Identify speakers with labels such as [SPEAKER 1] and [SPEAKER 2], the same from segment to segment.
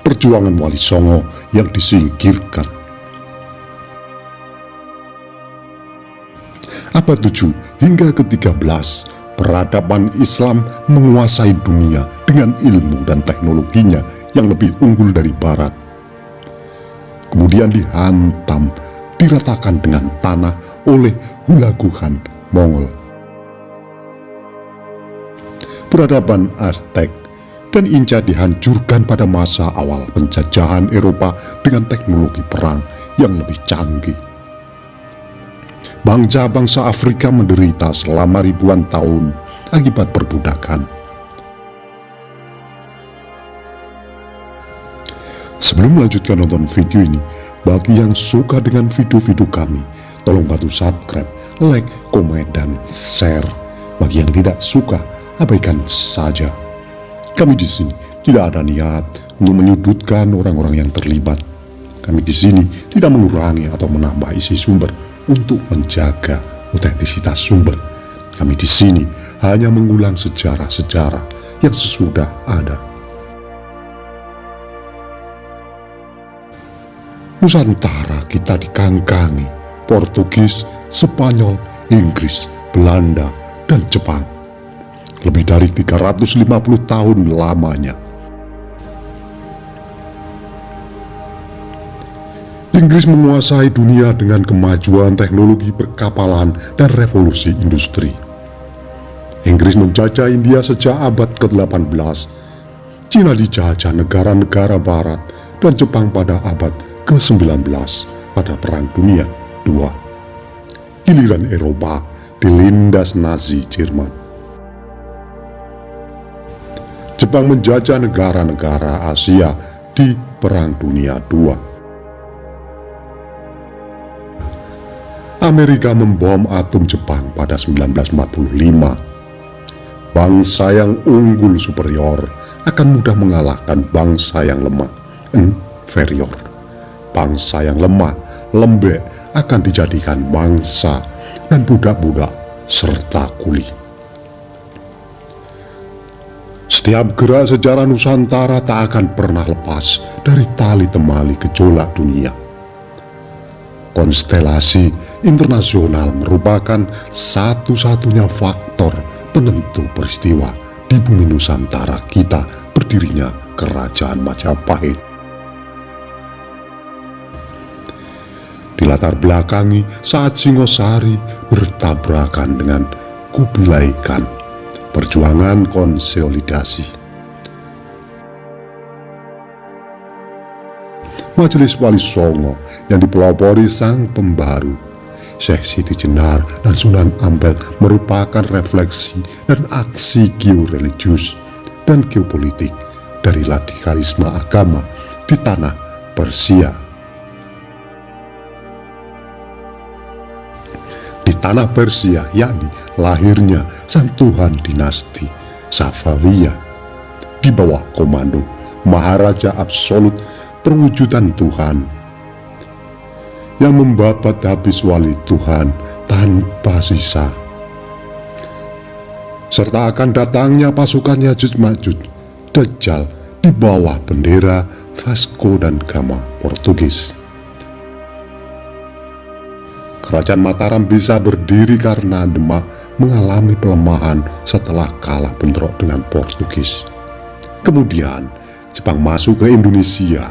[SPEAKER 1] perjuangan Wali Songo yang disingkirkan. Abad 7 hingga ke-13, peradaban Islam menguasai dunia dengan ilmu dan teknologinya yang lebih unggul dari Barat. Kemudian dihantam, diratakan dengan tanah oleh hulaguhan Mongol. Peradaban Aztec dan Inca dihancurkan pada masa awal penjajahan Eropa dengan teknologi perang yang lebih canggih. Bangsa-bangsa Afrika menderita selama ribuan tahun akibat perbudakan. Sebelum melanjutkan nonton video ini, bagi yang suka dengan video-video kami, tolong bantu subscribe, like, komen, dan share. Bagi yang tidak suka, abaikan saja. Kami di sini tidak ada niat untuk menyudutkan orang-orang yang terlibat. Kami di sini tidak mengurangi atau menambah isi sumber untuk menjaga otentisitas sumber. Kami di sini hanya mengulang sejarah-sejarah yang sesudah ada. Nusantara kita dikangkangi Portugis, Spanyol, Inggris, Belanda, dan Jepang. Lebih dari 350 tahun lamanya. Inggris menguasai dunia dengan kemajuan teknologi perkapalan dan revolusi industri. Inggris menjajah India sejak abad ke-18, Cina dijajah negara-negara barat, dan Jepang pada abad ke-19 pada Perang Dunia II. Giliran Eropa dilindas Nazi Jerman. Jepang menjajah negara-negara Asia di Perang Dunia II. Amerika membom atom Jepang pada 1945. Bangsa yang unggul superior akan mudah mengalahkan bangsa yang lemah inferior. Bangsa yang lemah lembek akan dijadikan mangsa dan budak-budak serta kuli. Setiap gerak sejarah Nusantara tak akan pernah lepas dari tali temali gejolak dunia. Konstelasi internasional merupakan satu-satunya faktor penentu peristiwa di bumi Nusantara kita berdirinya Kerajaan Majapahit. Dilatar belakangi saat Singosari bertabrakan dengan Kubilai Khan, perjuangan konsolidasi. Majelis Wali Songo yang dipelopori sang pembaru Syekh Siti Jenar dan Sunan Ampel merupakan refleksi dan aksi georeligius dan geopolitik dari radikalisme agama di tanah Persia. Di tanah Persia, yakni lahirnya sang Tuhan dinasti Safawiyah di bawah komando Maharaja Absolut perwujudan Tuhan yang membabat habis wali Tuhan tanpa sisa, serta akan datangnya pasukan Yajuj Majuj Dajjal di bawah bendera Vasco da Gama Portugis. Kerajaan Mataram bisa berdiri karena Demak mengalami pelemahan setelah kalah bentrok dengan Portugis. Kemudian Jepang masuk ke Indonesia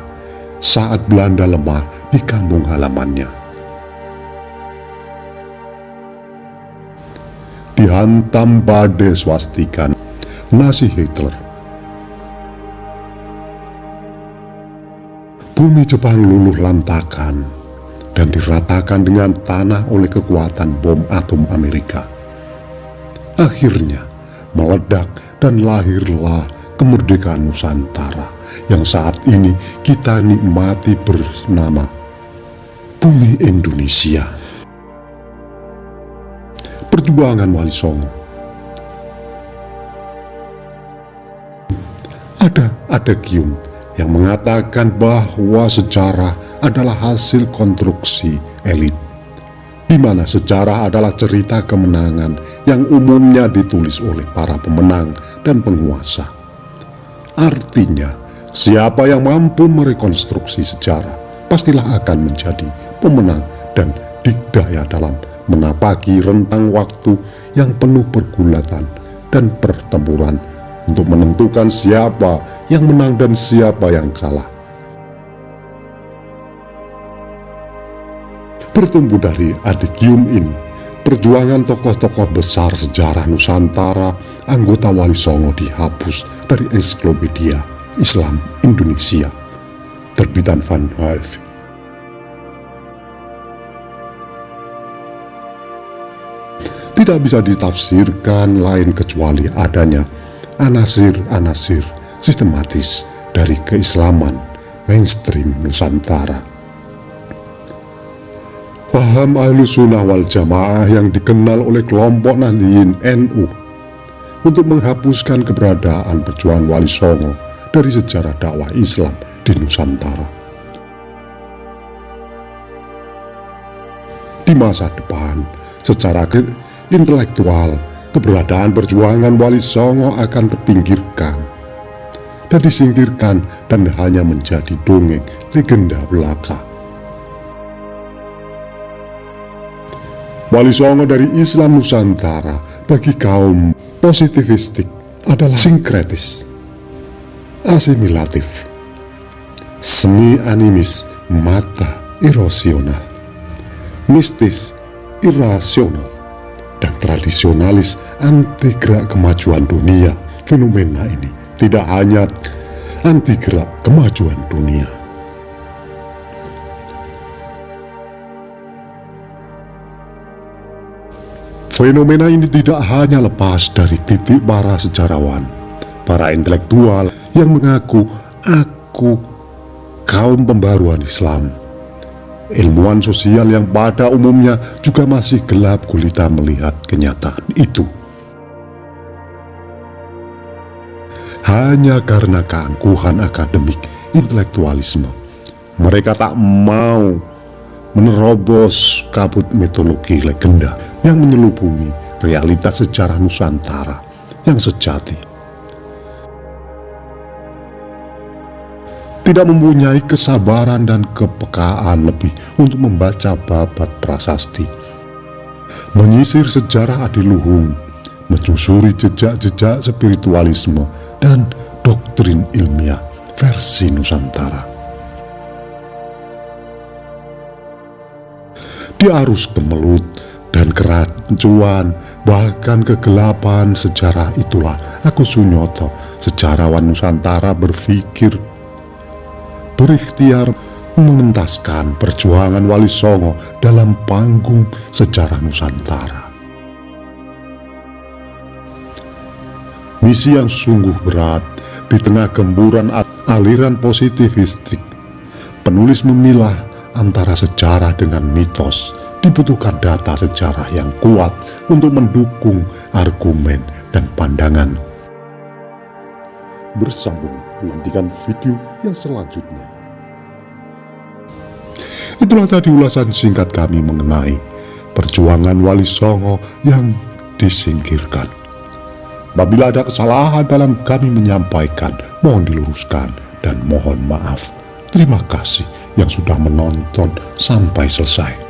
[SPEAKER 1] saat Belanda lemah di kampung halamannya. Dihantam badai swastika Nazi Hitler. Bumi Jepang luluh lantakan dan diratakan dengan tanah oleh kekuatan bom atom Amerika. Akhirnya meledak dan lahirlah kemerdekaan Nusantara yang saat ini kita nikmati bernama Bumi Indonesia. Perjuangan Wali Songo. Ada adagium yang mengatakan bahwa sejarah adalah hasil konstruksi elit, di mana sejarah adalah cerita kemenangan yang umumnya ditulis oleh para pemenang dan penguasa. Artinya, Siapa yang mampu merekonstruksi sejarah pastilah akan menjadi pemenang dan dikdaya dalam menapaki rentang waktu yang penuh pergulatan dan pertempuran untuk menentukan siapa yang menang dan siapa yang kalah. Bertumbuh dari adigium ini, perjuangan tokoh-tokoh besar sejarah Nusantara anggota Wali Songo dihapus dari Ensiklopedia Islam Indonesia, terbitan Van Hove. Tidak bisa ditafsirkan lain kecuali adanya anasir-anasir sistematis dari keislaman mainstream Nusantara. Paham Ahlus Sunnah wal Jamaah yang dikenal oleh kelompok Nahdliyin NU untuk menghapuskan keberadaan perjuangan Wali Songo dari sejarah dakwah Islam di Nusantara. Di masa depan, secara intelektual, keberadaan perjuangan Wali Songo akan terpinggirkan dan disingkirkan dan hanya menjadi dongeng legenda belaka. Wali Songo dari Islam Nusantara bagi kaum positivistik adalah sinkretis, asimilatif, semi animis, mata irasional, mistis, irasional, dan tradisionalis anti gerak kemajuan dunia. Fenomena ini tidak hanya anti gerak kemajuan dunia. Fenomena ini tidak hanya lepas dari titik para sejarawan, para intelektual yang mengaku aku kaum pembaruan Islam, ilmuwan sosial yang pada umumnya juga masih gelap gulita melihat kenyataan itu. Hanya karena keangkuhan akademik intelektualisme, mereka tak mau menerobos kabut mitologi legenda yang menyelubungi realitas sejarah Nusantara yang sejati. Tidak mempunyai kesabaran dan kepekaan lebih untuk membaca babat prasasti, menyisir sejarah adiluhung, menyusuri jejak-jejak spiritualisme dan doktrin ilmiah versi Nusantara. Di arus kemelut dan kerancuan, bahkan kegelapan sejarah itulah Agus Sunyoto, sejarawan Nusantara, berikhtiar mengentaskan perjuangan Wali Songo dalam panggung sejarah Nusantara. Misi yang sungguh berat di tengah gemburan aliran positivistik. Penulis memilah antara sejarah dengan mitos. Dibutuhkan data sejarah yang kuat untuk mendukung argumen dan pandangan. Bersambung, nantikan video yang selanjutnya. Itulah tadi ulasan singkat kami mengenai perjuangan Wali Songo yang disingkirkan. Apabila ada kesalahan dalam kami menyampaikan, mohon diluruskan dan mohon maaf. Terima kasih yang sudah menonton sampai selesai.